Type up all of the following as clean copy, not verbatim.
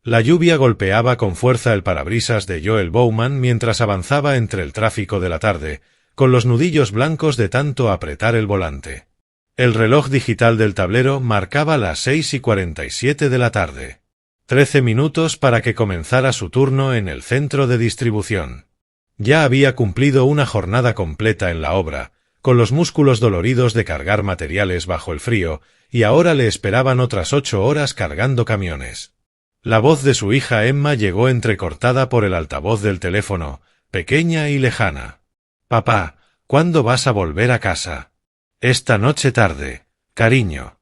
La lluvia golpeaba con fuerza el parabrisas de Joel Bowman mientras avanzaba entre el tráfico de la tarde, con los nudillos blancos de tanto apretar el volante. El reloj digital del tablero marcaba las 6:47 de la tarde. 13 minutos para que comenzara su turno en el centro de distribución. Ya había cumplido una jornada completa en la obra, con los músculos doloridos de cargar materiales bajo el frío, y ahora le esperaban otras 8 horas cargando camiones. La voz de su hija Emma llegó entrecortada por el altavoz del teléfono, pequeña y lejana. «Papá, ¿cuándo vas a volver a casa?» «Esta noche tarde, cariño.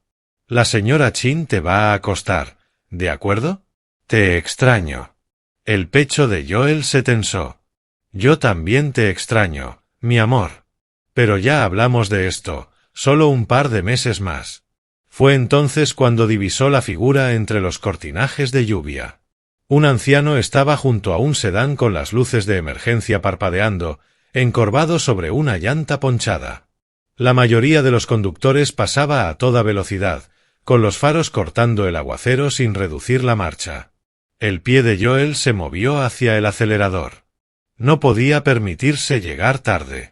La señora Chin te va a acostar, ¿de acuerdo? Te extraño». El pecho de Joel se tensó. «Yo también te extraño, mi amor. Pero ya hablamos de esto, solo un par de meses más». Fue entonces cuando divisó la figura entre los cortinajes de lluvia. Un anciano estaba junto a un sedán con las luces de emergencia parpadeando, encorvado sobre una llanta ponchada. La mayoría de los conductores pasaba a toda velocidad, con los faros cortando el aguacero sin reducir la marcha. El pie de Joel se movió hacia el acelerador. No podía permitirse llegar tarde.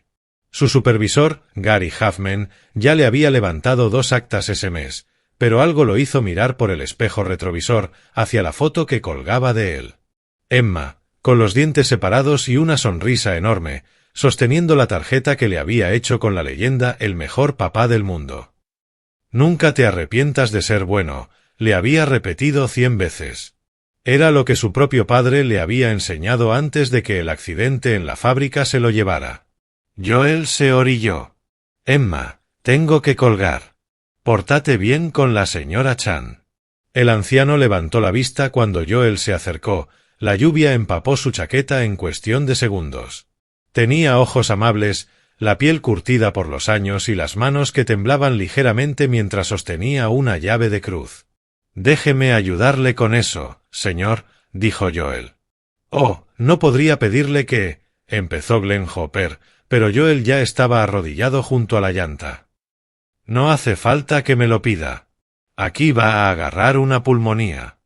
Su supervisor, Gary Huffman, ya le había levantado 2 actas ese mes, pero algo lo hizo mirar por el espejo retrovisor hacia la foto que colgaba de él. Emma, con los dientes separados y una sonrisa enorme, sosteniendo la tarjeta que le había hecho con la leyenda «El mejor papá del mundo». «Nunca te arrepientas de ser bueno», le había repetido 100 veces. Era lo que su propio padre le había enseñado antes de que el accidente en la fábrica se lo llevara. Joel se orilló. «Emma, tengo que colgar. Pórtate bien con la señora Chan». El anciano levantó la vista cuando Joel se acercó. La lluvia empapó su chaqueta en cuestión de segundos. Tenía ojos amables, la piel curtida por los años y las manos que temblaban ligeramente mientras sostenía una llave de cruz. «Déjeme ayudarle con eso, señor», dijo Joel. «Oh, no podría pedirle que...» empezó Glenn Hopper, pero Joel ya estaba arrodillado junto a la llanta. «No hace falta que me lo pida. Aquí va a agarrar una pulmonía».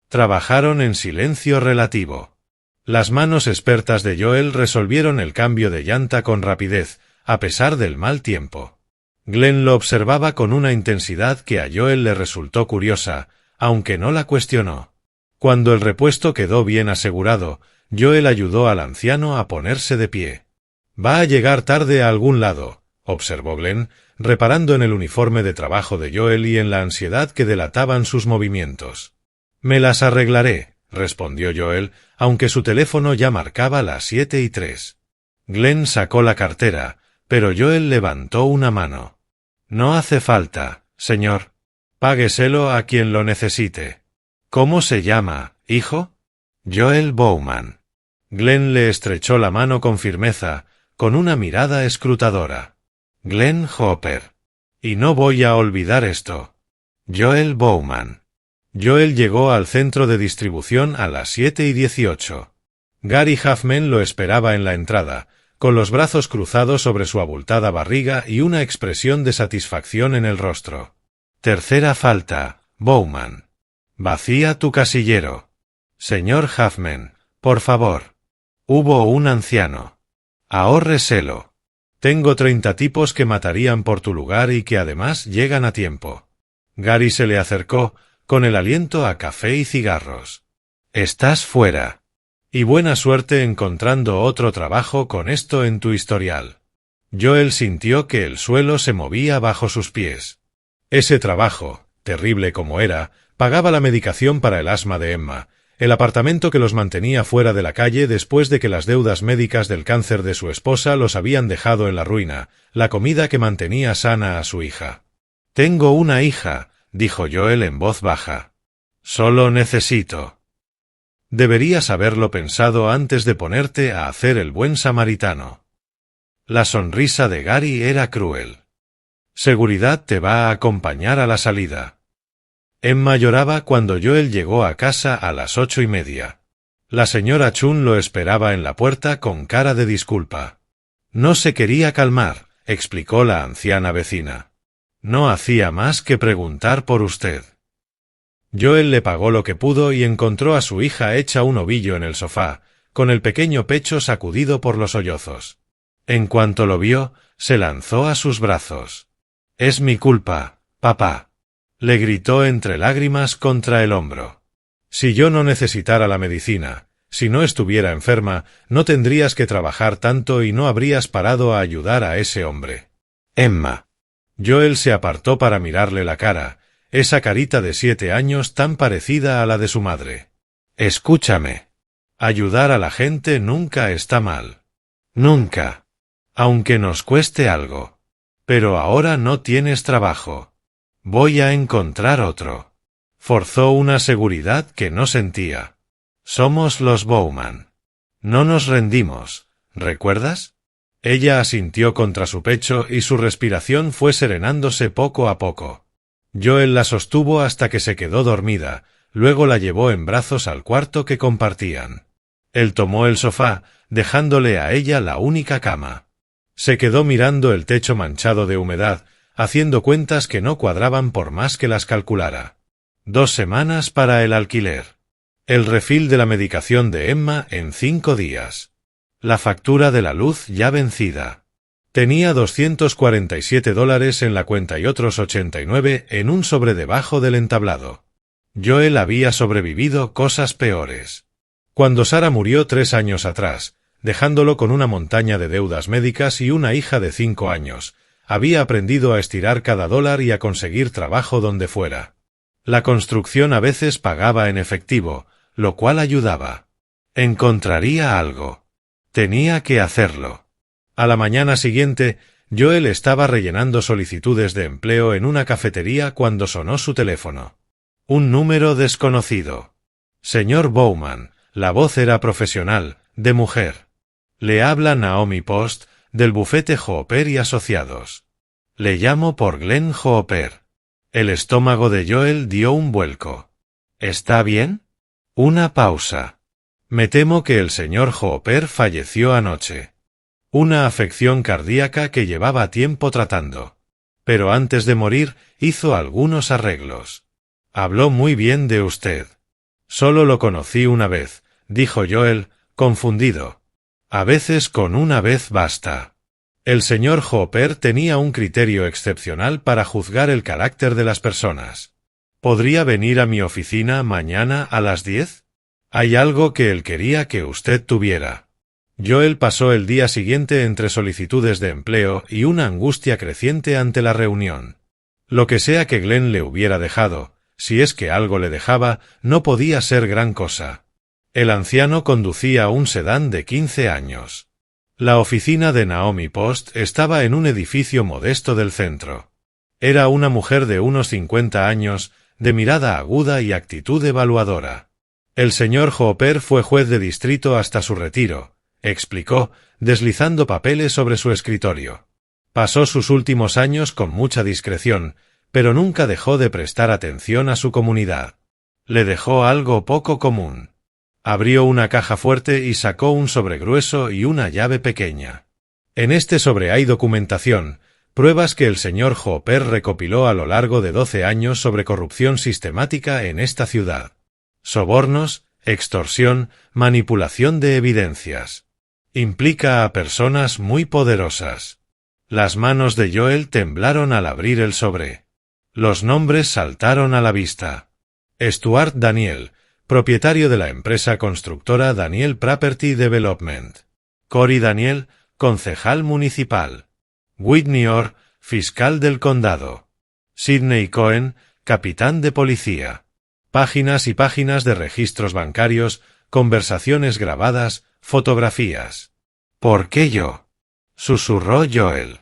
Trabajaron en silencio relativo. Las manos expertas de Joel resolvieron el cambio de llanta con rapidez, a pesar del mal tiempo. Glenn lo observaba con una intensidad que a Joel le resultó curiosa, aunque no la cuestionó. Cuando el repuesto quedó bien asegurado, Joel ayudó al anciano a ponerse de pie. «Va a llegar tarde a algún lado», observó Glenn, reparando en el uniforme de trabajo de Joel y en la ansiedad que delataban sus movimientos. «Me las arreglaré», respondió Joel, aunque su teléfono ya marcaba las 7:03. Glenn sacó la cartera, pero Joel levantó una mano. «No hace falta, señor. Págueselo a quien lo necesite». «¿Cómo se llama, hijo?» «Joel Bowman». Glenn le estrechó la mano con firmeza, con una mirada escrutadora. «Glenn Hopper. Y no voy a olvidar esto. Joel Bowman». Joel llegó al centro de distribución a las 7:18. Gary Huffman lo esperaba en la entrada, con los brazos cruzados sobre su abultada barriga y una expresión de satisfacción en el rostro. «Tercera falta, Bowman. Vacía tu casillero». «Señor Huffman, por favor». Hubo un anciano. «Ahórreselo. Tengo 30 tipos que matarían por tu lugar y que además llegan a tiempo». Gary se le acercó, con el aliento a café y cigarros. «Estás fuera. Y buena suerte encontrando otro trabajo con esto en tu historial». Joel sintió que el suelo se movía bajo sus pies. Ese trabajo, terrible como era, pagaba la medicación para el asma de Emma, el apartamento que los mantenía fuera de la calle después de que las deudas médicas del cáncer de su esposa los habían dejado en la ruina, la comida que mantenía sana a su hija. «Tengo una hija», dijo Joel en voz baja. «Solo necesito». Deberías haberlo pensado antes de ponerte a hacer el buen samaritano. La sonrisa de Gary era cruel. «Seguridad te va a acompañar a la salida». Emma lloraba cuando Joel llegó a casa a las 8:30. La señora Chun lo esperaba en la puerta con cara de disculpa. «No se quería calmar», explicó la anciana vecina. «No hacía más que preguntar por usted». Joel le pagó lo que pudo y encontró a su hija hecha un ovillo en el sofá, con el pequeño pecho sacudido por los sollozos. En cuanto lo vio, se lanzó a sus brazos. «Es mi culpa, papá», le gritó entre lágrimas contra el hombro. «Si yo no necesitara la medicina, si no estuviera enferma, no tendrías que trabajar tanto y no habrías parado a ayudar a ese hombre. Emma». Joel se apartó para mirarle la cara, esa carita de 7 años tan parecida a la de su madre. «Escúchame. Ayudar a la gente nunca está mal. Nunca. Aunque nos cueste algo. Pero ahora no tienes trabajo. Voy a encontrar otro». Forzó una seguridad que no sentía. «Somos los Bowman. No nos rendimos, ¿recuerdas?». Ella asintió contra su pecho y su respiración fue serenándose poco a poco. Joel la sostuvo hasta que se quedó dormida, luego la llevó en brazos al cuarto que compartían. Él tomó el sofá, dejándole a ella la única cama. Se quedó mirando el techo manchado de humedad, haciendo cuentas que no cuadraban por más que las calculara. 2 semanas para el alquiler. El refil de la medicación de Emma en 5 días. La factura de la luz ya vencida. Tenía $247 en la cuenta y otros 89 en un sobre debajo del entablado. Joel había sobrevivido cosas peores. Cuando Sara murió 3 años atrás, dejándolo con una montaña de deudas médicas y una hija de 5 años, había aprendido a estirar cada dólar y a conseguir trabajo donde fuera. La construcción a veces pagaba en efectivo, lo cual ayudaba. Encontraría algo. Tenía que hacerlo. A la mañana siguiente, Joel estaba rellenando solicitudes de empleo en una cafetería cuando sonó su teléfono. Un número desconocido. «Señor Bowman», la voz era profesional, de mujer. «Le habla Naomi Post, del bufete Hooper y Asociados. Le llamo por Glenn Hooper». El estómago de Joel dio un vuelco. «¿Está bien?». Una pausa. «Me temo que el señor Hooper falleció anoche. Una afección cardíaca que llevaba tiempo tratando. Pero antes de morir hizo algunos arreglos. Habló muy bien de usted». «Solo lo conocí una vez», dijo Joel, confundido. «A veces con una vez basta». El señor Hooper tenía un criterio excepcional para juzgar el carácter de las personas. «¿Podría venir a mi oficina mañana a las 10? Hay algo que él quería que usted tuviera». Joel pasó el día siguiente entre solicitudes de empleo y una angustia creciente ante la reunión. Lo que sea que Glenn le hubiera dejado, si es que algo le dejaba, no podía ser gran cosa. El anciano conducía un sedán de 15 años. La oficina de Naomi Post estaba en un edificio modesto del centro. Era una mujer de unos 50 años, de mirada aguda y actitud evaluadora. «El señor Hooper fue juez de distrito hasta su retiro», explicó, deslizando papeles sobre su escritorio. «Pasó sus últimos años con mucha discreción, pero nunca dejó de prestar atención a su comunidad. Le dejó algo poco común». Abrió una caja fuerte y sacó un sobre grueso y una llave pequeña. En este sobre hay documentación, pruebas que el señor Hooper recopiló a lo largo de 12 años sobre corrupción sistemática en esta ciudad. Sobornos, extorsión, manipulación de evidencias. Implica a personas muy poderosas. Las manos de Joel temblaron al abrir el sobre. Los nombres saltaron a la vista. Stuart Daniel, propietario de la empresa constructora Daniel Property Development. Cory Daniel, concejal municipal. Whitney Orr, fiscal del condado. Sidney Cohen, capitán de policía. Páginas y páginas de registros bancarios, conversaciones grabadas, fotografías. «¿Por qué yo?», susurró Joel.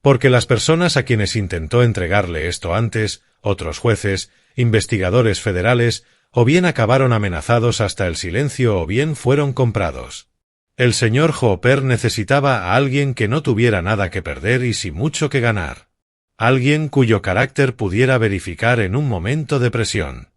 Porque las personas a quienes intentó entregarle esto antes, otros jueces, investigadores federales, o bien acabaron amenazados hasta el silencio o bien fueron comprados. El señor Hooper necesitaba a alguien que no tuviera nada que perder y sin mucho que ganar. Alguien cuyo carácter pudiera verificar en un momento de presión.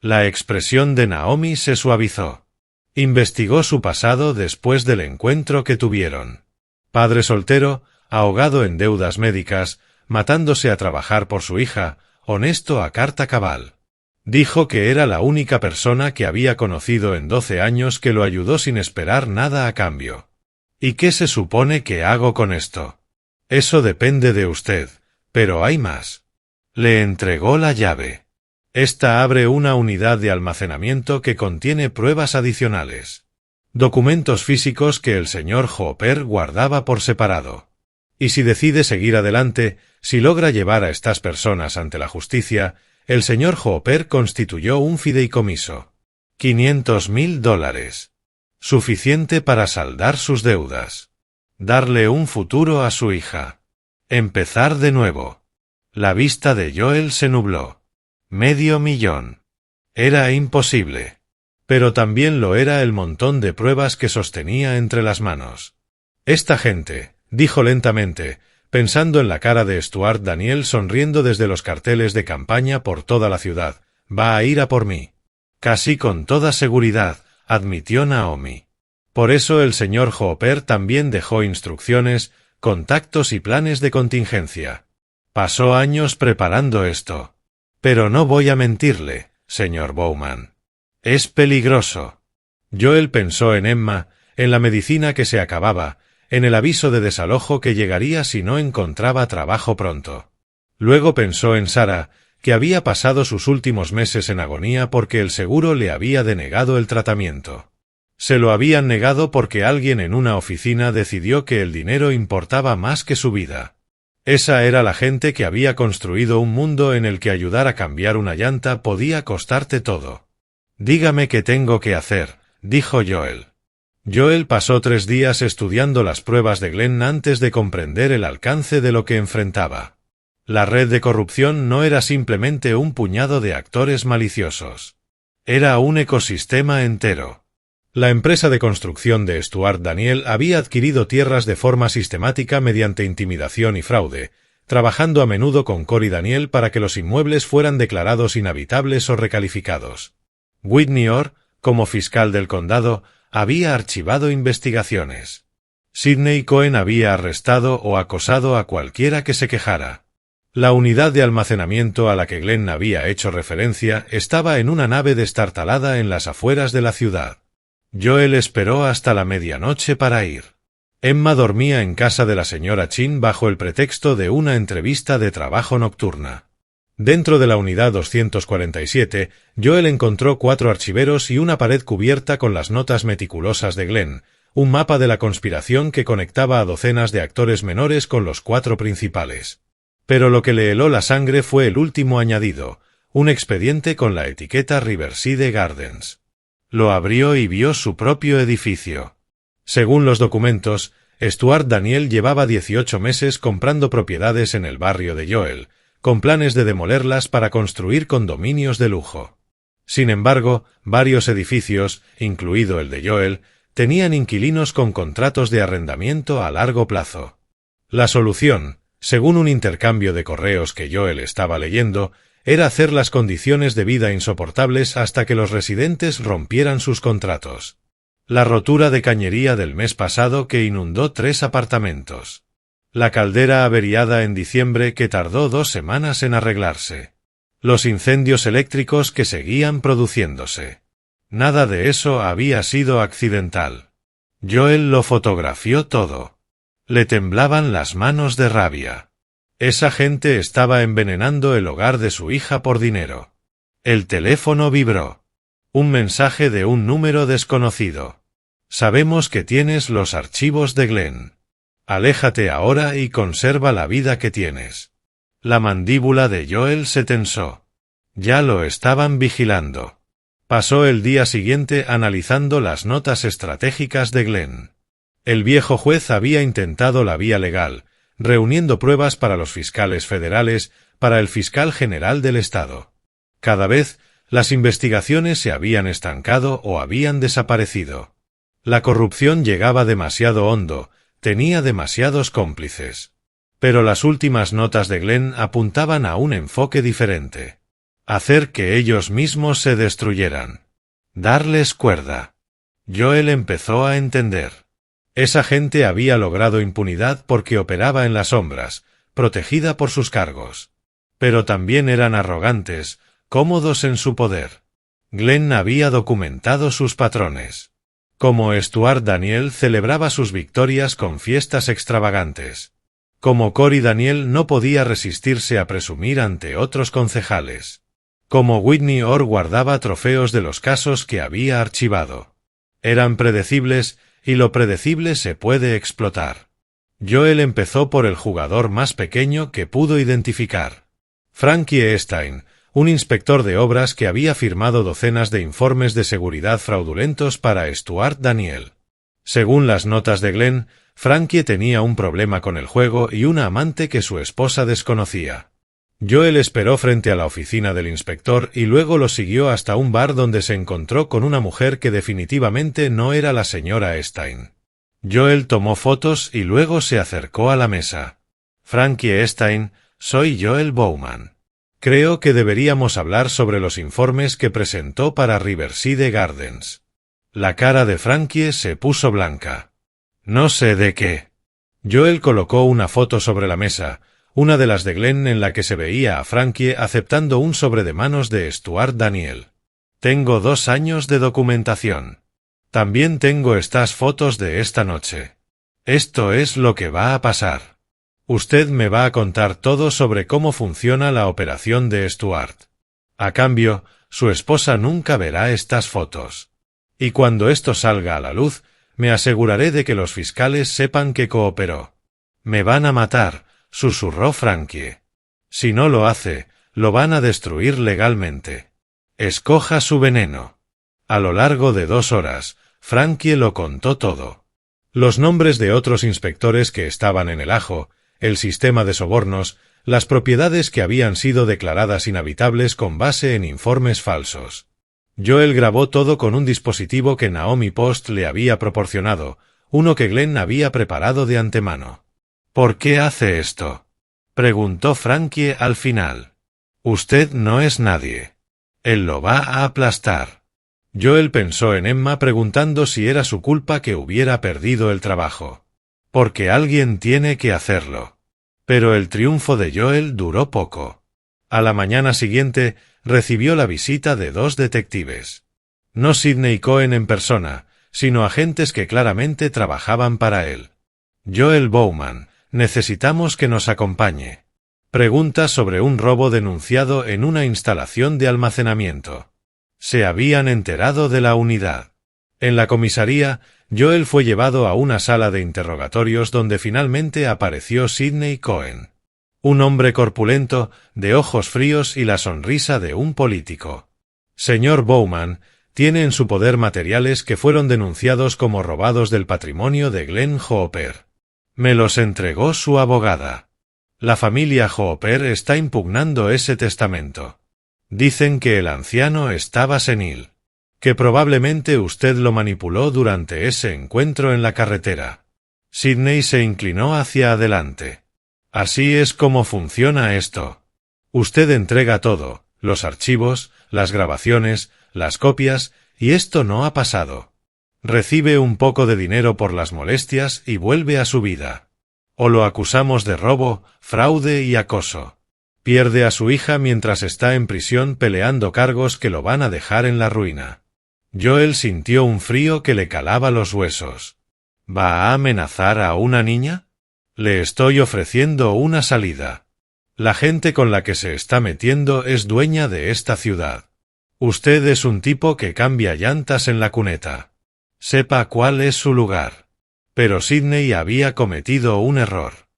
La expresión de Naomi se suavizó. Investigó su pasado después del encuentro que tuvieron. Padre soltero, ahogado en deudas médicas, matándose a trabajar por su hija, honesto a carta cabal. Dijo que era la única persona que había conocido en 12 años que lo ayudó sin esperar nada a cambio. ¿Y qué se supone que hago con esto? Eso depende de usted, pero hay más. Le entregó la llave. Esta abre una unidad de almacenamiento que contiene pruebas adicionales. Documentos físicos que el señor Hopper guardaba por separado. Y si decide seguir adelante, si logra llevar a estas personas ante la justicia, el señor Hopper constituyó un fideicomiso. $500,000. Suficiente para saldar sus deudas. Darle un futuro a su hija. Empezar de nuevo. La vista de Joel se nubló. $500,000. Era imposible. Pero también lo era el montón de pruebas que sostenía entre las manos. Esta gente, dijo lentamente, pensando en la cara de Stuart Daniel sonriendo desde los carteles de campaña por toda la ciudad, va a ir a por mí. Casi con toda seguridad, admitió Naomi. Por eso el señor Hopper también dejó instrucciones, contactos y planes de contingencia. Pasó años preparando esto. Pero no voy a mentirle, señor Bowman. Es peligroso. Joel pensó en Emma, en la medicina que se acababa, en el aviso de desalojo que llegaría si no encontraba trabajo pronto. Luego pensó en Sarah, que había pasado sus últimos meses en agonía porque el seguro le había denegado el tratamiento. Se lo habían negado porque alguien en una oficina decidió que el dinero importaba más que su vida. Esa era la gente que había construido un mundo en el que ayudar a cambiar una llanta podía costarte todo. Dígame qué tengo que hacer, dijo Joel. Joel pasó 3 días estudiando las pruebas de Glenn antes de comprender el alcance de lo que enfrentaba. La red de corrupción no era simplemente un puñado de actores maliciosos. Era un ecosistema entero. La empresa de construcción de Stuart Daniel había adquirido tierras de forma sistemática mediante intimidación y fraude, trabajando a menudo con Cory Daniel para que los inmuebles fueran declarados inhabitables o recalificados. Whitney Orr, como fiscal del condado, había archivado investigaciones. Sidney Cohen había arrestado o acosado a cualquiera que se quejara. La unidad de almacenamiento a la que Glenn había hecho referencia estaba en una nave destartalada en las afueras de la ciudad. Joel esperó hasta la medianoche para ir. Emma dormía en casa de la señora Chin bajo el pretexto de una entrevista de trabajo nocturna. Dentro de la unidad 247, Joel encontró 4 archiveros y una pared cubierta con las notas meticulosas de Glenn, un mapa de la conspiración que conectaba a docenas de actores menores con los 4 principales. Pero lo que le heló la sangre fue el último añadido, un expediente con la etiqueta Riverside Gardens. Lo abrió y vio su propio edificio. Según los documentos, Stuart Daniel llevaba 18 meses comprando propiedades en el barrio de Joel, con planes de demolerlas para construir condominios de lujo. Sin embargo, varios edificios, incluido el de Joel, tenían inquilinos con contratos de arrendamiento a largo plazo. La solución, según un intercambio de correos que Joel estaba leyendo, era hacer las condiciones de vida insoportables hasta que los residentes rompieran sus contratos. La rotura de cañería del mes pasado que inundó 3 apartamentos. La caldera averiada en diciembre que tardó 2 semanas en arreglarse. Los incendios eléctricos que seguían produciéndose. Nada de eso había sido accidental. Joel lo fotografió todo. Le temblaban las manos de rabia. Esa gente estaba envenenando el hogar de su hija por dinero. El teléfono vibró. Un mensaje de un número desconocido. Sabemos que tienes los archivos de Glenn. Aléjate ahora y conserva la vida que tienes. La mandíbula de Joel se tensó. Ya lo estaban vigilando. Pasó el día siguiente analizando las notas estratégicas de Glenn. El viejo juez había intentado la vía legal, reuniendo pruebas para los fiscales federales, para el fiscal general del estado. Cada vez, las investigaciones se habían estancado o habían desaparecido. La corrupción llegaba demasiado hondo, tenía demasiados cómplices. Pero las últimas notas de Glenn apuntaban a un enfoque diferente. Hacer que ellos mismos se destruyeran. Darles cuerda. Joel empezó a entender. Esa gente había logrado impunidad porque operaba en las sombras, protegida por sus cargos. Pero también eran arrogantes, cómodos en su poder. Glenn había documentado sus patrones. Como Stuart Daniel celebraba sus victorias con fiestas extravagantes. Como Cory Daniel no podía resistirse a presumir ante otros concejales. Como Whitney Orr guardaba trofeos de los casos que había archivado. Eran predecibles, y lo predecible se puede explotar. Joel empezó por el jugador más pequeño que pudo identificar. Frankie Stein, un inspector de obras que había firmado docenas de informes de seguridad fraudulentos para Stuart Daniel. Según las notas de Glenn, Frankie tenía un problema con el juego y una amante que su esposa desconocía. Joel esperó frente a la oficina del inspector y luego lo siguió hasta un bar donde se encontró con una mujer que definitivamente no era la señora Stein. Joel tomó fotos y luego se acercó a la mesa. Frankie Stein, soy Joel Bowman. Creo que deberíamos hablar sobre los informes que presentó para Riverside Gardens. La cara de Frankie se puso blanca. No sé de qué. Joel colocó una foto sobre la mesa, una de las de Glenn en la que se veía a Frankie aceptando un sobre de manos de Stuart Daniel. Tengo 2 años de documentación. También tengo estas fotos de esta noche. Esto es lo que va a pasar. Usted me va a contar todo sobre cómo funciona la operación de Stuart. A cambio, su esposa nunca verá estas fotos. Y cuando esto salga a la luz, me aseguraré de que los fiscales sepan que cooperó. Me van a matar, susurró Frankie. Si no lo hace, lo van a destruir legalmente. Escoja su veneno. A lo largo de 2 horas, Frankie lo contó todo. Los nombres de otros inspectores que estaban en el ajo, el sistema de sobornos, las propiedades que habían sido declaradas inhabitables con base en informes falsos. Joel grabó todo con un dispositivo que Naomi Post le había proporcionado, uno que Glenn había preparado de antemano. ¿Por qué hace esto?, preguntó Frankie al final. Usted no es nadie. Él lo va a aplastar. Joel pensó en Emma preguntando si era su culpa que hubiera perdido el trabajo. Porque alguien tiene que hacerlo. Pero el triunfo de Joel duró poco. A la mañana siguiente, recibió la visita de 2 detectives. No Sidney Cohen en persona, sino agentes que claramente trabajaban para él. Joel Bowman, necesitamos que nos acompañe. Pregunta sobre un robo denunciado en una instalación de almacenamiento. Se habían enterado de la unidad. En la comisaría, Joel fue llevado a una sala de interrogatorios donde finalmente apareció Sidney Cohen. Un hombre corpulento, de ojos fríos y la sonrisa de un político. Señor Bowman, tiene en su poder materiales que fueron denunciados como robados del patrimonio de Glenn Hooper. Me los entregó su abogada. La familia Hooper está impugnando ese testamento. Dicen que el anciano estaba senil. Que probablemente usted lo manipuló durante ese encuentro en la carretera. Sidney se inclinó hacia adelante. Así es como funciona esto. Usted entrega todo, los archivos, las grabaciones, las copias, y esto no ha pasado. Recibe un poco de dinero por las molestias y vuelve a su vida. O lo acusamos de robo, fraude y acoso. Pierde a su hija mientras está en prisión peleando cargos que lo van a dejar en la ruina. Joel sintió un frío que le calaba los huesos. ¿Va a amenazar a una niña? Le estoy ofreciendo una salida. La gente con la que se está metiendo es dueña de esta ciudad. Usted es un tipo que cambia llantas en la cuneta. Sepa cuál es su lugar. Pero Sidney había cometido un error.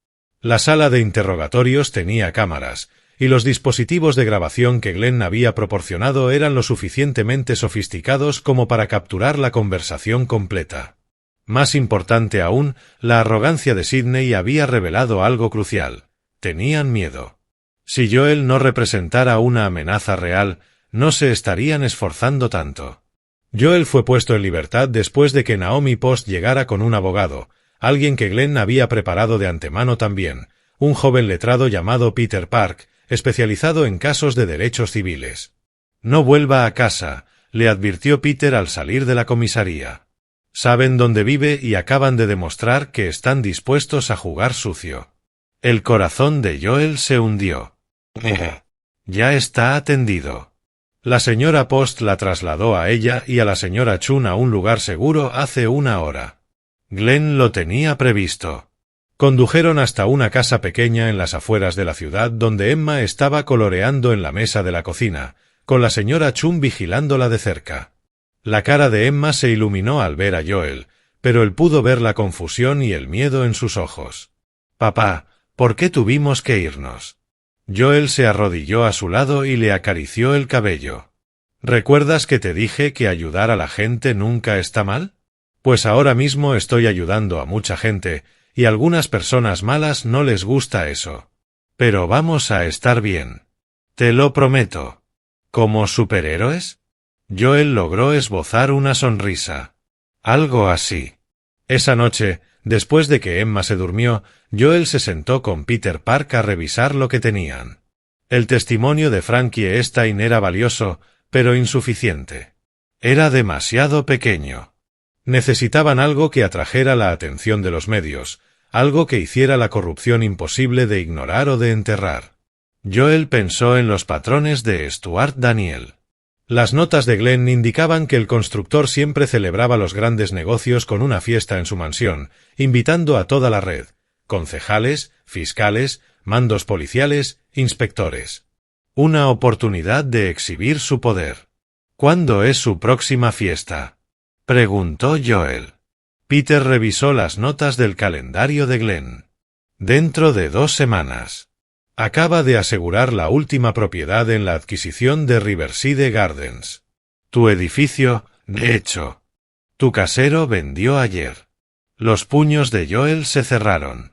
La sala de interrogatorios tenía cámaras, y los dispositivos de grabación que Glenn había proporcionado eran lo suficientemente sofisticados como para capturar la conversación completa. Más importante aún, la arrogancia de Sidney había revelado algo crucial. Tenían miedo. Si Joel no representara una amenaza real, no se estarían esforzando tanto. Joel fue puesto en libertad después de que Naomi Post llegara con un abogado, alguien que Glenn había preparado de antemano también, un joven letrado llamado Peter Park, especializado en casos de derechos civiles. No vuelva a casa, le advirtió Peter al salir de la comisaría. Saben dónde vive y acaban de demostrar que están dispuestos a jugar sucio. El corazón de Joel se hundió. Ya está atendido. La señora Post la trasladó a ella y a la señora Chun a un lugar seguro hace 1 hora. Glenn lo tenía previsto. Condujeron hasta una casa pequeña en las afueras de la ciudad donde Emma estaba coloreando en la mesa de la cocina, con la señora Chun vigilándola de cerca. La cara de Emma se iluminó al ver a Joel, pero él pudo ver la confusión y el miedo en sus ojos. «Papá, ¿por qué tuvimos que irnos?» Joel se arrodilló a su lado y le acarició el cabello. «¿Recuerdas que te dije que ayudar a la gente nunca está mal? Pues ahora mismo estoy ayudando a mucha gente, y a algunas personas malas no les gusta eso. Pero vamos a estar bien. Te lo prometo». ¿Como superhéroes? Joel logró esbozar una sonrisa. Algo así. Esa noche, después de que Emma se durmió, Joel se sentó con Peter Park a revisar lo que tenían. El testimonio de Frankie Stein era valioso, pero insuficiente. Era demasiado pequeño. Necesitaban algo que atrajera la atención de los medios, algo que hiciera la corrupción imposible de ignorar o de enterrar. Joel pensó en los patrones de Stuart Daniel. Las notas de Glenn indicaban que el constructor siempre celebraba los grandes negocios con una fiesta en su mansión, invitando a toda la red, concejales, fiscales, mandos policiales, inspectores. Una oportunidad de exhibir su poder. ¿Cuándo es su próxima fiesta?, preguntó Joel. Peter revisó las notas del calendario de Glenn. Dentro de 2 semanas. Acaba de asegurar la última propiedad en la adquisición de Riverside Gardens. Tu edificio, de hecho. Tu casero vendió ayer. Los puños de Joel se cerraron.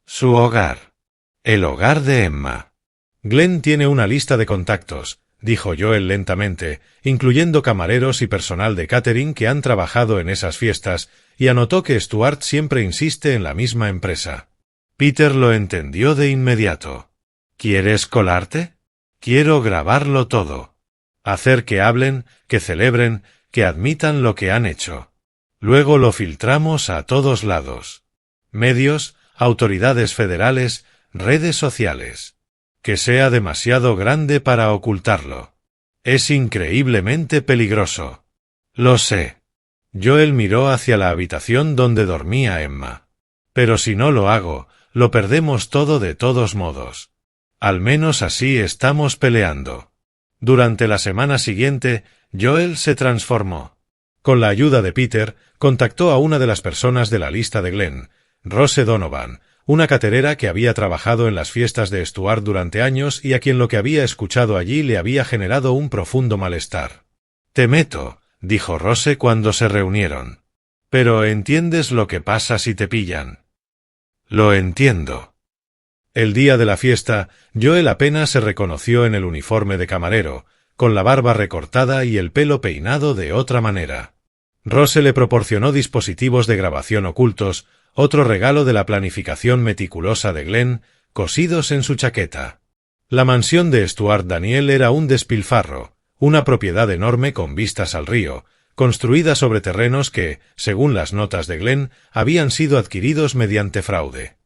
Su hogar. El hogar de Emma. Glenn tiene una lista de contactos, dijo Joel lentamente, incluyendo camareros y personal de catering que han trabajado en esas fiestas, y anotó que Stuart siempre insiste en la misma empresa. Peter lo entendió de inmediato. ¿Quieres colarte? Quiero grabarlo todo. Hacer que hablen, que celebren, que admitan lo que han hecho. Luego lo filtramos a todos lados. Medios, autoridades federales, redes sociales. Que sea demasiado grande para ocultarlo. Es increíblemente peligroso. Lo sé. Joel miró hacia la habitación donde dormía Emma. Pero si no lo hago, lo perdemos todo de todos modos. Al menos así estamos peleando. Durante la semana siguiente, Joel se transformó. Con la ayuda de Peter, contactó a una de las personas de la lista de Glenn, Rose Donovan, una caterera que había trabajado en las fiestas de Stuart durante años y a quien lo que había escuchado allí le había generado un profundo malestar. «Te meto», dijo Rose cuando se reunieron. «Pero ¿entiendes lo que pasa si te pillan?» «Lo entiendo». El día de la fiesta, Joel apenas se reconoció en el uniforme de camarero, con la barba recortada y el pelo peinado de otra manera. Rose le proporcionó dispositivos de grabación ocultos, otro regalo de la planificación meticulosa de Glenn, cosidos en su chaqueta. La mansión de Stuart Daniel era un despilfarro, una propiedad enorme con vistas al río, construida sobre terrenos que, según las notas de Glenn, habían sido adquiridos mediante fraude.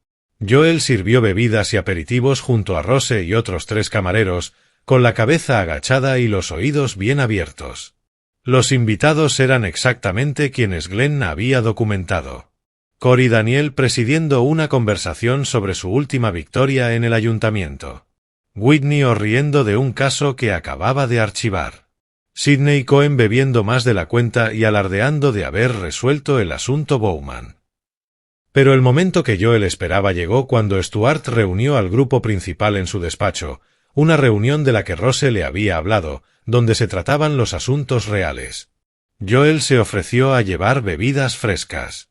Joel sirvió bebidas y aperitivos junto a Rose y otros 3 camareros, con la cabeza agachada y los oídos bien abiertos. Los invitados eran exactamente quienes Glenn había documentado. Cory Daniel presidiendo una conversación sobre su última victoria en el ayuntamiento. Whitney riendo de un caso que acababa de archivar. Sidney Cohen bebiendo más de la cuenta y alardeando de haber resuelto el asunto Bowman. Pero el momento que Joel esperaba llegó cuando Stuart reunió al grupo principal en su despacho, una reunión de la que Rose le había hablado, donde se trataban los asuntos reales. Joel se ofreció a llevar bebidas frescas.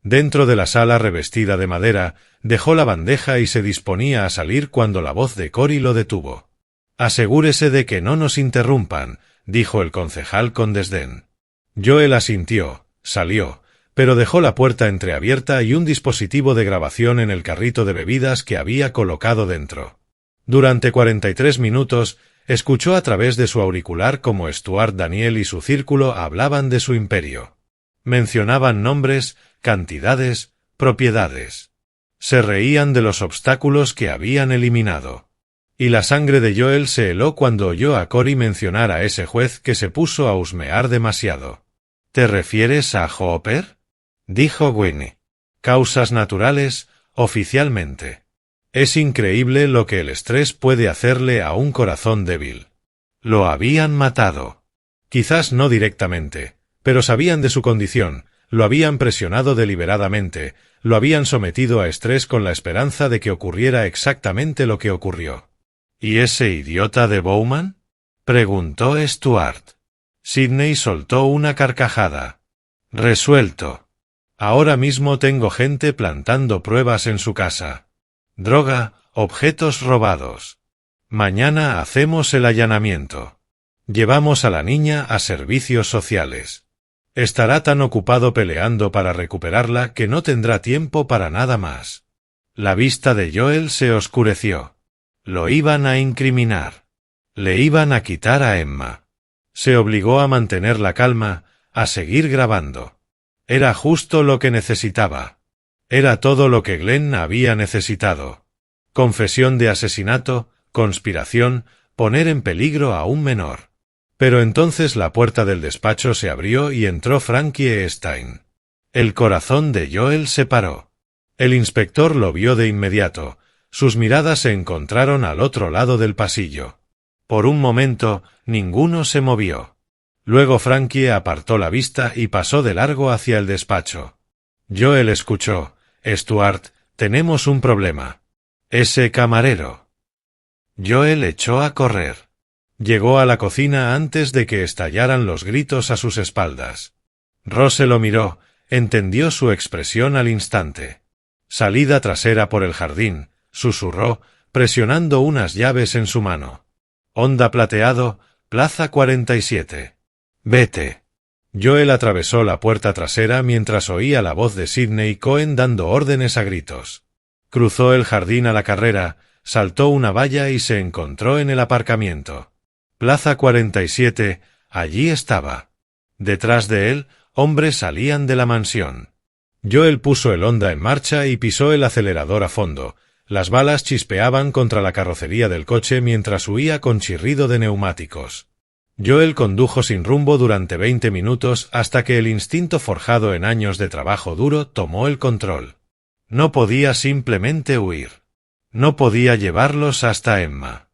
Dentro de la sala revestida de madera, dejó la bandeja y se disponía a salir cuando la voz de Cory lo detuvo. «Asegúrese de que no nos interrumpan», dijo el concejal con desdén. Joel asintió, salió, pero dejó la puerta entreabierta y un dispositivo de grabación en el carrito de bebidas que había colocado dentro. Durante 43 minutos, escuchó a través de su auricular cómo Stuart Daniel y su círculo hablaban de su imperio. Mencionaban nombres, cantidades, propiedades. Se reían de los obstáculos que habían eliminado. Y la sangre de Joel se heló cuando oyó a Cory mencionar a ese juez que se puso a husmear demasiado. ¿Te refieres a Hopper? Dijo Winnie. Causas naturales, oficialmente. Es increíble lo que el estrés puede hacerle a un corazón débil. Lo habían matado. Quizás no directamente, pero sabían de su condición, lo habían presionado deliberadamente, lo habían sometido a estrés con la esperanza de que ocurriera exactamente lo que ocurrió. ¿Y ese idiota de Bowman? Preguntó Stuart. Sidney soltó una carcajada. Resuelto. Ahora mismo tengo gente plantando pruebas en su casa. Droga, objetos robados. Mañana hacemos el allanamiento. Llevamos a la niña a servicios sociales. Estará tan ocupado peleando para recuperarla que no tendrá tiempo para nada más. La vista de Joel se oscureció. Lo iban a incriminar. Le iban a quitar a Emma. Se obligó a mantener la calma, a seguir grabando. Era justo lo que necesitaba. Era todo lo que Glenn había necesitado. Confesión de asesinato, conspiración, poner en peligro a un menor. Pero entonces la puerta del despacho se abrió y entró Frankie Stein. El corazón de Joel se paró. El inspector lo vio de inmediato. Sus miradas se encontraron al otro lado del pasillo. Por un momento, ninguno se movió. Luego Frankie apartó la vista y pasó de largo hacia el despacho. Joel escuchó. Stuart, tenemos un problema. Ese camarero. Joel echó a correr. Llegó a la cocina antes de que estallaran los gritos a sus espaldas. Rose lo miró, entendió su expresión al instante. Salida trasera por el jardín, susurró, presionando unas llaves en su mano. Honda plateado, Plaza 47. Vete. Joel atravesó la puerta trasera mientras oía la voz de Sidney Cohen dando órdenes a gritos. Cruzó el jardín a la carrera, saltó una valla y se encontró en el aparcamiento. Plaza 47, allí estaba. Detrás de él, hombres salían de la mansión. Joel puso el Honda en marcha y pisó el acelerador a fondo. Las balas chispeaban contra la carrocería del coche mientras huía con chirrido de neumáticos. Joel condujo sin rumbo durante 20 minutos hasta que el instinto forjado en años de trabajo duro tomó el control. No podía simplemente huir. No podía llevarlos hasta Emma.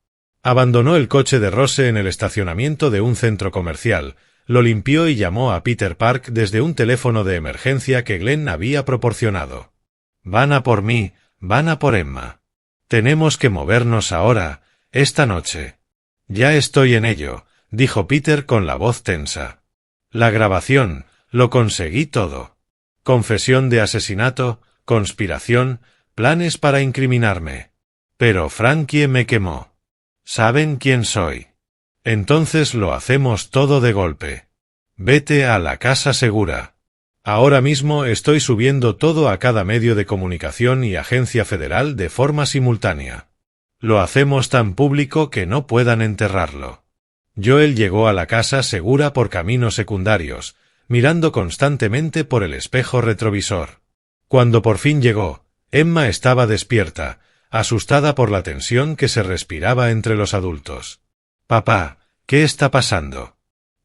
Abandonó el coche de Rose en el estacionamiento de un centro comercial, lo limpió y llamó a Peter Park desde un teléfono de emergencia que Glenn había proporcionado. Van a por mí, van a por Emma. Tenemos que movernos ahora, esta noche. Ya estoy en ello, dijo Peter con la voz tensa. La grabación, lo conseguí todo. Confesión de asesinato, conspiración, planes para incriminarme. Pero Frankie me quemó. ¿Saben quién soy? Entonces lo hacemos todo de golpe. Vete a la casa segura. Ahora mismo estoy subiendo todo a cada medio de comunicación y agencia federal de forma simultánea. Lo hacemos tan público que no puedan enterrarlo. Joel llegó a la casa segura por caminos secundarios, mirando constantemente por el espejo retrovisor. Cuando por fin llegó, Emma estaba despierta, asustada por la tensión que se respiraba entre los adultos. «Papá, ¿qué está pasando?»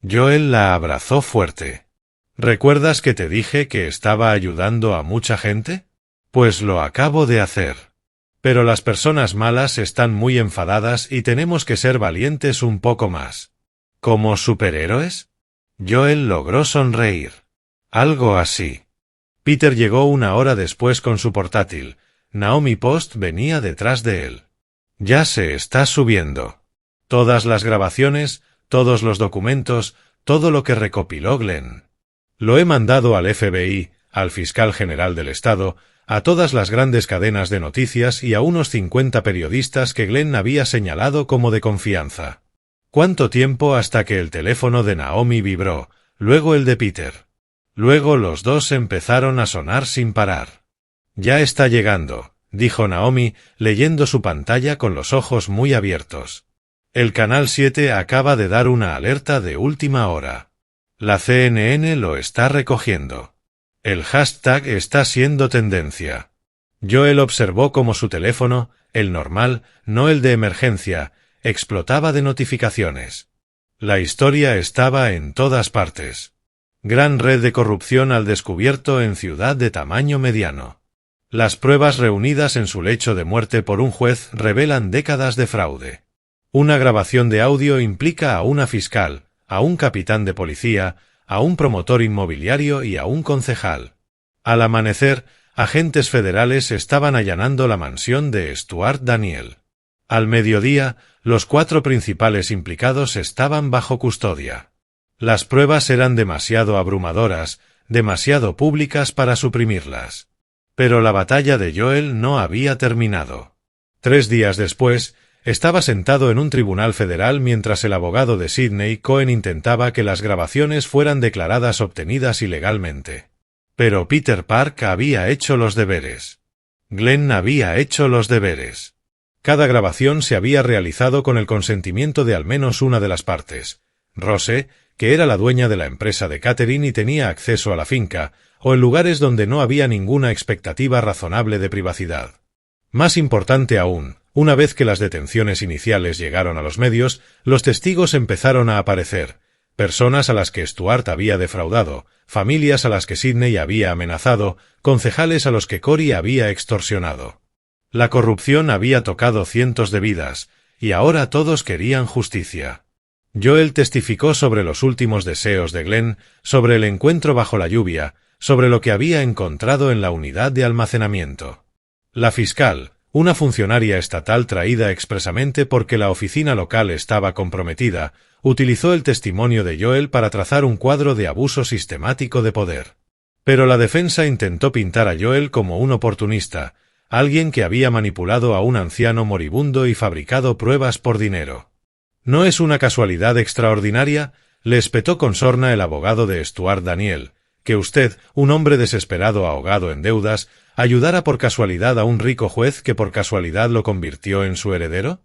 Joel la abrazó fuerte. ¿Recuerdas que te dije que estaba ayudando a mucha gente? Pues lo acabo de hacer. Pero las personas malas están muy enfadadas y tenemos que ser valientes un poco más. ¿Como superhéroes? Joel logró sonreír. Algo así. Peter llegó una hora después con su portátil. Naomi Post venía detrás de él. Ya se está subiendo. Todas las grabaciones, todos los documentos, todo lo que recopiló Glenn. Lo he mandado al FBI, al fiscal general del estado, a todas las grandes cadenas de noticias y a unos 50 periodistas que Glenn había señalado como de confianza. ¿Cuánto tiempo hasta que el teléfono de Naomi vibró, luego el de Peter? Luego los dos empezaron a sonar sin parar. Ya está llegando, dijo Naomi, leyendo su pantalla con los ojos muy abiertos. El Canal 7 acaba de dar una alerta de última hora. La CNN lo está recogiendo. El hashtag está siendo tendencia. Joel observó cómo su teléfono, el normal, no el de emergencia, explotaba de notificaciones. La historia estaba en todas partes. Gran red de corrupción al descubierto en ciudad de tamaño mediano. Las pruebas reunidas en su lecho de muerte por un juez revelan décadas de fraude. Una grabación de audio implica a una fiscal, a un capitán de policía, a un promotor inmobiliario y a un concejal. Al amanecer, agentes federales estaban allanando la mansión de Stuart Daniel. Al mediodía, los 4 principales implicados estaban bajo custodia. Las pruebas eran demasiado abrumadoras, demasiado públicas para suprimirlas. Pero la batalla de Joel no había terminado. 3 días después, estaba sentado en un tribunal federal mientras el abogado de Sidney Cohen intentaba que las grabaciones fueran declaradas obtenidas ilegalmente. Pero Peter Park había hecho los deberes. Glenn había hecho los deberes. Cada grabación se había realizado con el consentimiento de al menos una de las partes. Rose, que era la dueña de la empresa de catering y tenía acceso a la finca, o en lugares donde no había ninguna expectativa razonable de privacidad. Más importante aún, una vez que las detenciones iniciales llegaron a los medios, los testigos empezaron a aparecer, personas a las que Stuart había defraudado, familias a las que Sidney había amenazado, concejales a los que Corey había extorsionado. La corrupción había tocado cientos de vidas, y ahora todos querían justicia. Joel testificó sobre los últimos deseos de Glenn, sobre el encuentro bajo la lluvia, sobre lo que había encontrado en la unidad de almacenamiento. La fiscal, una funcionaria estatal traída expresamente porque la oficina local estaba comprometida, utilizó el testimonio de Joel para trazar un cuadro de abuso sistemático de poder. Pero la defensa intentó pintar a Joel como un oportunista, alguien que había manipulado a un anciano moribundo y fabricado pruebas por dinero. «¿No es una casualidad extraordinaria?», le espetó con sorna el abogado de Stuart Daniel, «que usted, un hombre desesperado ahogado en deudas, ayudara por casualidad a un rico juez que por casualidad lo convirtió en su heredero?»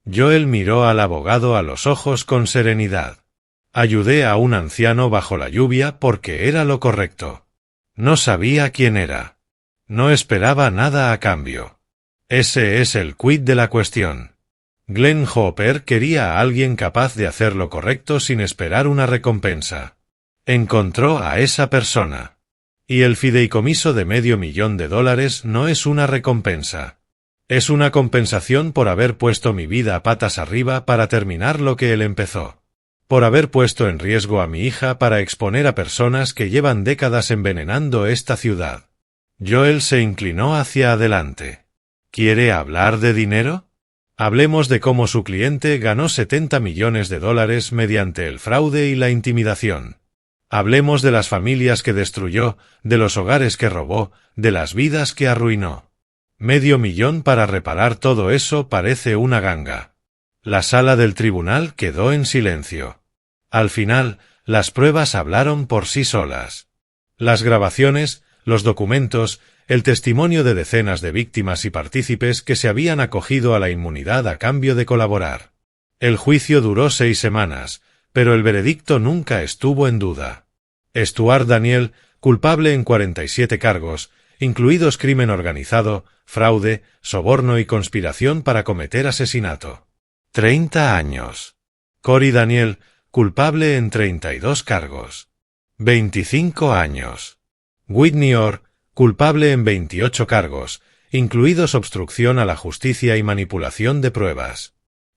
Joel miró al abogado a los ojos con serenidad. «Ayudé a un anciano bajo la lluvia porque era lo correcto. No sabía quién era. No esperaba nada a cambio. Ese es el quid de la cuestión. Glenn Hopper quería a alguien capaz de hacer lo correcto sin esperar una recompensa. Encontró a esa persona. Y el fideicomiso de $500,000 no es una recompensa. Es una compensación por haber puesto mi vida patas arriba para terminar lo que él empezó. Por haber puesto en riesgo a mi hija para exponer a personas que llevan décadas envenenando esta ciudad». Joel se inclinó hacia adelante. «¿Quiere hablar de dinero? Hablemos de cómo su cliente ganó $70 millones mediante el fraude y la intimidación. Hablemos de las familias que destruyó, de los hogares que robó, de las vidas que arruinó. $500,000 para reparar todo eso parece una ganga». La sala del tribunal quedó en silencio. Al final, las pruebas hablaron por sí solas. Las grabaciones, los documentos, el testimonio de decenas de víctimas y partícipes que se habían acogido a la inmunidad a cambio de colaborar. El juicio duró 6 semanas, pero el veredicto nunca estuvo en duda. Stuart Daniel, culpable en 47 cargos, incluidos crimen organizado, fraude, soborno y conspiración para cometer asesinato. 30 años. Corey Daniel, culpable en 32 cargos. 25 años. Whitney Orr, culpable en 28 cargos, incluidos obstrucción a la justicia y manipulación de pruebas.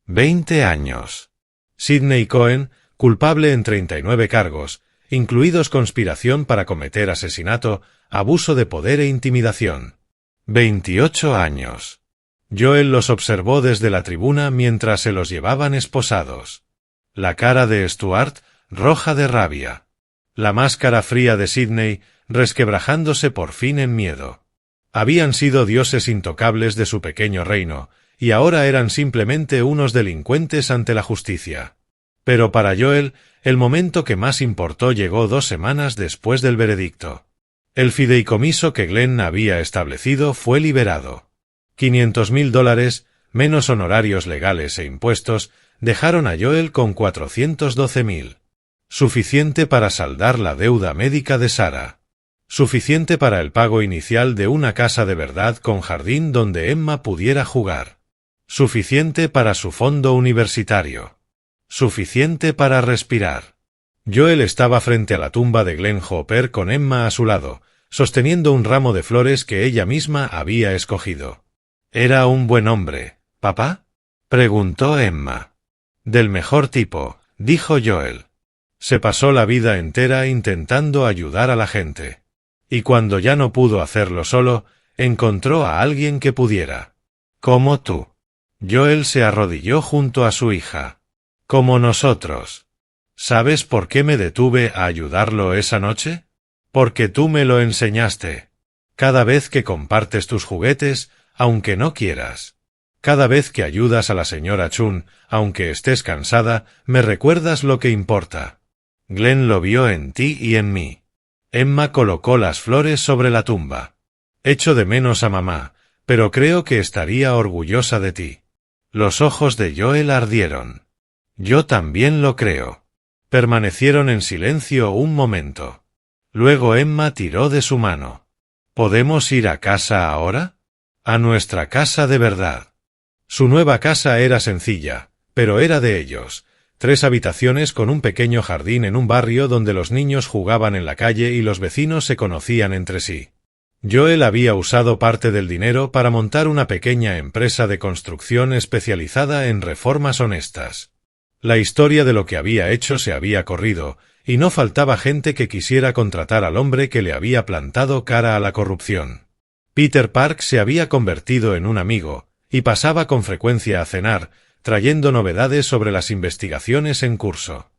20 años. Sidney Cohen, culpable en 39 cargos, incluidos conspiración para cometer asesinato, abuso de poder e intimidación. 28 años. Joel los observó desde la tribuna mientras se los llevaban esposados. La cara de Stuart, roja de rabia. La máscara fría de Sidney, resquebrajándose por fin en miedo. Habían sido dioses intocables de su pequeño reino, y ahora eran simplemente unos delincuentes ante la justicia. Pero para Joel, el momento que más importó llegó 2 semanas después del veredicto. El fideicomiso que Glenn había establecido fue liberado. $500,000, menos honorarios legales e impuestos, dejaron a Joel con $412,000. Suficiente para saldar la deuda médica de Sarah. Suficiente para el pago inicial de una casa de verdad con jardín donde Emma pudiera jugar. Suficiente para su fondo universitario. Suficiente para respirar. Joel estaba frente a la tumba de Glenn Hopper con Emma a su lado, sosteniendo un ramo de flores que ella misma había escogido. «¿Era un buen hombre, papá?», preguntó Emma. «Del mejor tipo», dijo Joel. Se pasó la vida entera intentando ayudar a la gente. Y cuando ya no pudo hacerlo solo, encontró a alguien que pudiera. Como tú. Joel se arrodilló junto a su hija. Como nosotros. ¿Sabes por qué me detuve a ayudarlo esa noche? Porque tú me lo enseñaste. Cada vez que compartes tus juguetes, aunque no quieras. Cada vez que ayudas a la señora Chun, aunque estés cansada, me recuerdas lo que importa. Glenn lo vio en ti y en mí. Emma colocó las flores sobre la tumba. Echo de menos a mamá, pero creo que estaría orgullosa de ti. Los ojos de Joel ardieron. Yo también lo creo. Permanecieron en silencio un momento. Luego Emma tiró de su mano. ¿Podemos ir a casa ahora? A nuestra casa de verdad. Su nueva casa era sencilla, pero era de ellos. 3 habitaciones con un pequeño jardín en un barrio donde los niños jugaban en la calle y los vecinos se conocían entre sí. Joel había usado parte del dinero para montar una pequeña empresa de construcción especializada en reformas honestas. La historia de lo que había hecho se había corrido, y no faltaba gente que quisiera contratar al hombre que le había plantado cara a la corrupción. Peter Park se había convertido en un amigo, y pasaba con frecuencia a cenar, trayendo novedades sobre las investigaciones en curso.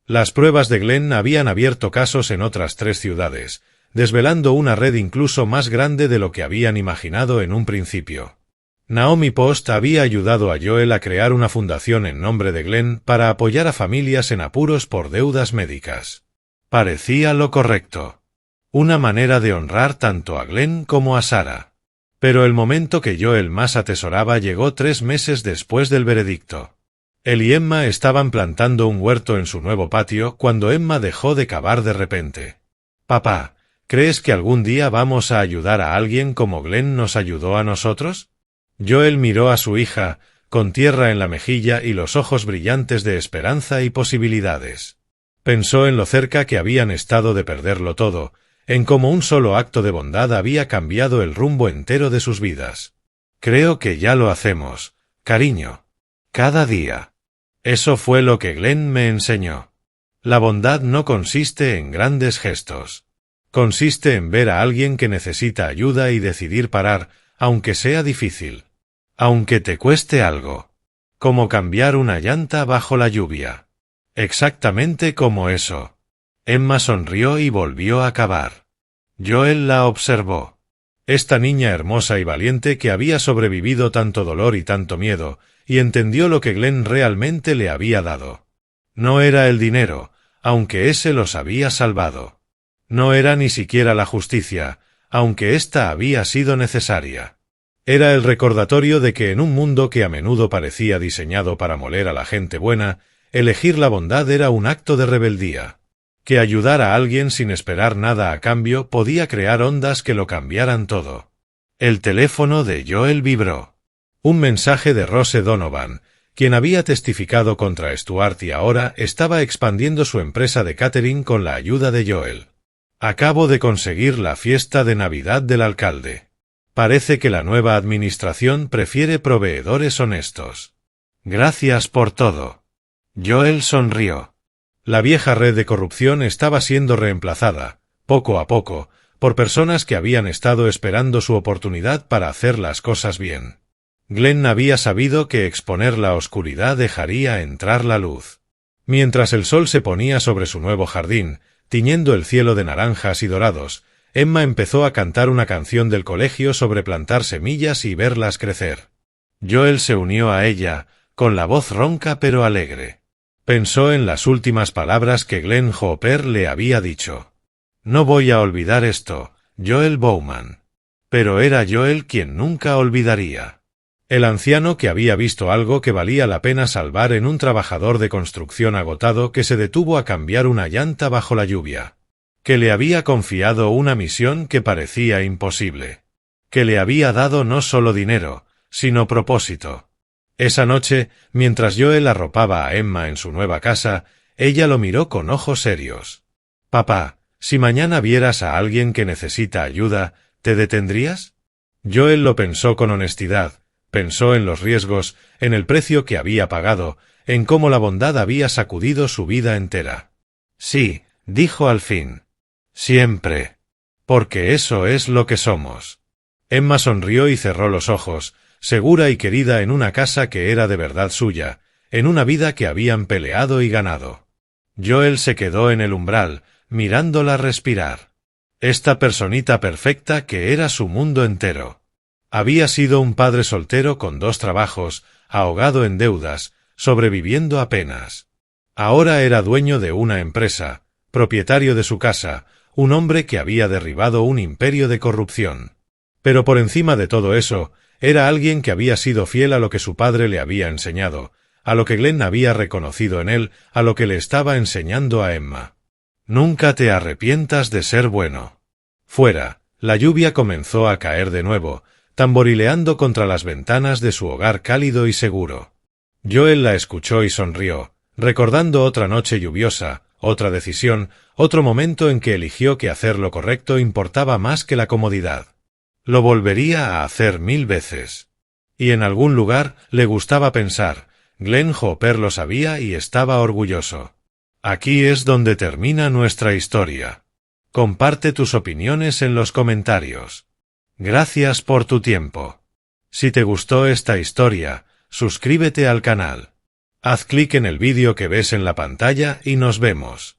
Las pruebas de Glenn habían abierto casos en otras 3 ciudades, desvelando una red incluso más grande de lo que habían imaginado en un principio. Naomi Post había ayudado a Joel a crear una fundación en nombre de Glenn para apoyar a familias en apuros por deudas médicas. Parecía lo correcto. Una manera de honrar tanto a Glenn como a Sarah. Pero el momento que Joel más atesoraba llegó 3 meses después del veredicto. Él y Emma estaban plantando un huerto en su nuevo patio cuando Emma dejó de cavar de repente. «Papá, ¿crees que algún día vamos a ayudar a alguien como Glenn nos ayudó a nosotros?» Joel miró a su hija, con tierra en la mejilla y los ojos brillantes de esperanza y posibilidades. Pensó en lo cerca que habían estado de perderlo todo, en cómo un solo acto de bondad había cambiado el rumbo entero de sus vidas. «Creo que ya lo hacemos, cariño. Cada día. Eso fue lo que Glenn me enseñó. La bondad no consiste en grandes gestos. Consiste en ver a alguien que necesita ayuda y decidir parar, aunque sea difícil. Aunque te cueste algo. Como cambiar una llanta bajo la lluvia. Exactamente como eso». Emma sonrió y volvió a cavar. Joel la observó. Esta niña hermosa y valiente que había sobrevivido tanto dolor y tanto miedo, y entendió lo que Glenn realmente le había dado. No era el dinero, aunque ese los había salvado. No era ni siquiera la justicia, aunque ésta había sido necesaria. Era el recordatorio de que en un mundo que a menudo parecía diseñado para moler a la gente buena, elegir la bondad era un acto de rebeldía. Que ayudar a alguien sin esperar nada a cambio podía crear ondas que lo cambiaran todo. El teléfono de Joel vibró. Un mensaje de Rose Donovan, quien había testificado contra Stuart y ahora estaba expandiendo su empresa de catering con la ayuda de Joel. «Acabo de conseguir la fiesta de Navidad del alcalde. Parece que la nueva administración prefiere proveedores honestos. Gracias por todo». Joel sonrió. La vieja red de corrupción estaba siendo reemplazada, poco a poco, por personas que habían estado esperando su oportunidad para hacer las cosas bien. Glenn había sabido que exponer la oscuridad dejaría entrar la luz. Mientras el sol se ponía sobre su nuevo jardín, tiñendo el cielo de naranjas y dorados, Emma empezó a cantar una canción del colegio sobre plantar semillas y verlas crecer. Joel se unió a ella, con la voz ronca pero alegre. Pensó en las últimas palabras que Glenn Hopper le había dicho. «No voy a olvidar esto, Joel Bowman». Pero era Joel quien nunca olvidaría. El anciano que había visto algo que valía la pena salvar en un trabajador de construcción agotado que se detuvo a cambiar una llanta bajo la lluvia. que le había confiado una misión que parecía imposible, que le había dado no solo dinero, sino propósito. Esa noche, mientras Joel arropaba a Emma en su nueva casa, ella lo miró con ojos serios. «Papá, si mañana vieras a alguien que necesita ayuda, ¿te detendrías?» Joel lo pensó con honestidad, pensó en los riesgos, en el precio que había pagado, en cómo la bondad había sacudido su vida entera. «Sí», dijo al fin. «Siempre. Porque eso es lo que somos». Emma sonrió y cerró los ojos, segura y querida en una casa que era de verdad suya, en una vida que habían peleado y ganado. Joel se quedó en el umbral, mirándola respirar. Esta personita perfecta que era su mundo entero. Había sido un padre soltero con 2 trabajos, ahogado en deudas, sobreviviendo apenas. Ahora era dueño de una empresa, propietario de su casa, un hombre que había derribado un imperio de corrupción. Pero por encima de todo eso, era alguien que había sido fiel a lo que su padre le había enseñado, a lo que Glenn había reconocido en él, a lo que le estaba enseñando a Emma. Nunca te arrepientas de ser bueno. Fuera, la lluvia comenzó a caer de nuevo, tamborileando contra las ventanas de su hogar cálido y seguro. Joel la escuchó y sonrió, recordando otra noche lluviosa, otra decisión, otro momento en que eligió que hacer lo correcto importaba más que la comodidad. Lo volvería a hacer 1000 veces. Y en algún lugar le gustaba pensar, Glenn Hopper lo sabía y estaba orgulloso. Aquí es donde termina nuestra historia. Comparte tus opiniones en los comentarios. Gracias por tu tiempo. Si te gustó esta historia, suscríbete al canal. Haz clic en el vídeo que ves en la pantalla y nos vemos.